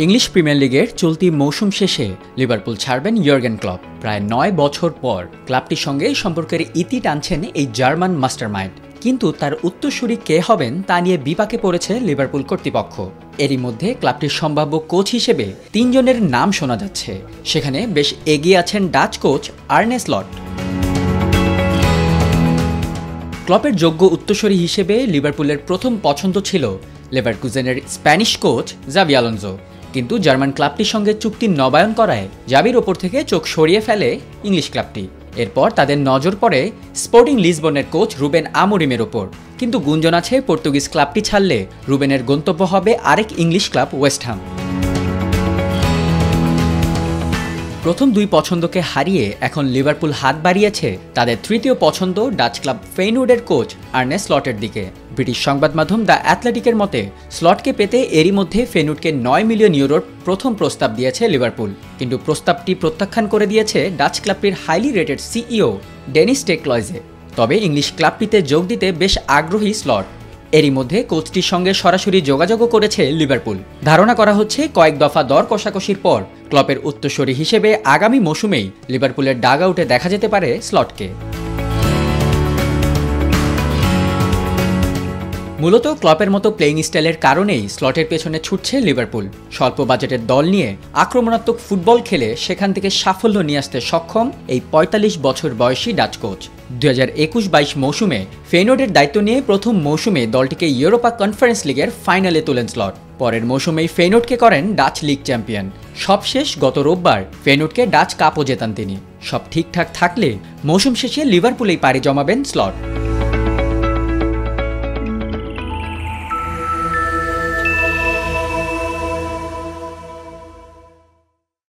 English premier লিগের চলতি মৌসুম শেষে লিভারপুল ছাড়বেন ইয়র্গেন ক্লপ। প্রায় ৯ বছর পর ক্লাবটির সঙ্গে সম্পর্কের ইতি টানছেন এই জার্মান মাস্টারমাইন্ড। কিন্তু তার উত্তরসূরি কে হবেন তা নিয়ে বিপাকে পড়েছে লিভারপুল কর্তৃপক্ষ। এরই মধ্যে ক্লাবটির সম্ভাব্য কোচ হিসেবে ৩ জনের নাম শোনা যাচ্ছে। সেখানে বেশ এগিয়ে আছেন ডাচ কোচ আর্নে স্লট। ক্লপের যোগ্য উত্তরসূরি হিসেবে লিভারপুলের প্রথম পছন্দ ছিল লেভারকুজেনের স্প্যানিশ কোচ জাভি আলোনসো। কিন্তু জার্মান ক্লাবটির সঙ্গে চুক্তি নবায়ন করায় জাভির ওপর থেকে চোখ সরিয়ে ফেলে ইংলিশ ক্লাবটি। এরপর তাদের নজর পড়ে স্পোর্টিং লিসবনের কোচ রুবেন আমোরিমের ওপর। কিন্তু গুঞ্জন আছে পর্তুগিজ ক্লাবটি ছাড়লে রুবেনের গন্তব্য হবে আরেক ইংলিশ ক্লাব ওয়েস্ট হ্যাম। প্রথম দুই পছন্দকে হারিয়ে এখন লিভারপুল হাত বাড়িয়েছে তাদের তৃতীয় পছন্দ ডাচ ক্লাব ফেইনুর্ডের কোচ আর্নে স্লটের দিকে। ব্রিটিশ সংবাদ মাধ্যম দ্য অ্যাথলেটিকের মতে স্লটকে পেতে এরই মধ্যে ফেইনুর্ডকে ৯ মিলিয়ন ইউরোর প্রথম প্রস্তাব দিয়েছে লিভারপুল। কিন্তু প্রস্তাবটি প্রত্যাখ্যান করে দিয়েছে ডাচ ক্লাবটির হাইলি রেটেড সিইও ডেনিস টেকলয়েজে। তবে ইংলিশ ক্লাবটিতে যোগ দিতে বেশ আগ্রহী স্লট। এরই মধ্যে কোচটির সঙ্গে সরাসরি যোগাযোগও করেছে লিভারপুল। ধারণা করা হচ্ছে কয়েক দফা দর কষাকষির পর ক্লপের উত্তরসূরি হিসেবে আগামী মৌসুমেই লিভারপুলের ডাগ আউটে দেখা যেতে পারে স্লটকে। মূলত ক্লপের মতো প্লেইং স্টাইলের কারণেই স্লটের পেছনে ছুটছে লিভারপুল। স্বল্প বাজেটের দল নিয়ে আক্রমণাত্মক ফুটবল খেলে সেখান থেকে সাফল্য নিয়ে আসতে সক্ষম এই ৪৫ বছর বয়সী ডাচ কোচ। ২০২১-২২ মৌসুমে ফেইনুর্ডের দায়িত্ব নিয়ে প্রথম মৌসুমে দলটিকে ইউরোপা কনফারেন্স লিগের ফাইনালে তোলেন স্লট। পরের মৌসুমেই ফেইনুর্ডকে করেন ডাচ লিগ চ্যাম্পিয়ন। সবশেষ গত রোববার ফেইনুর্ডকে ডাচ কাপও জেতান তিনি। সব ঠিকঠাক থাকলে মৌসুম শেষে লিভারপুলেই পাড়ি জমাবেন স্লট।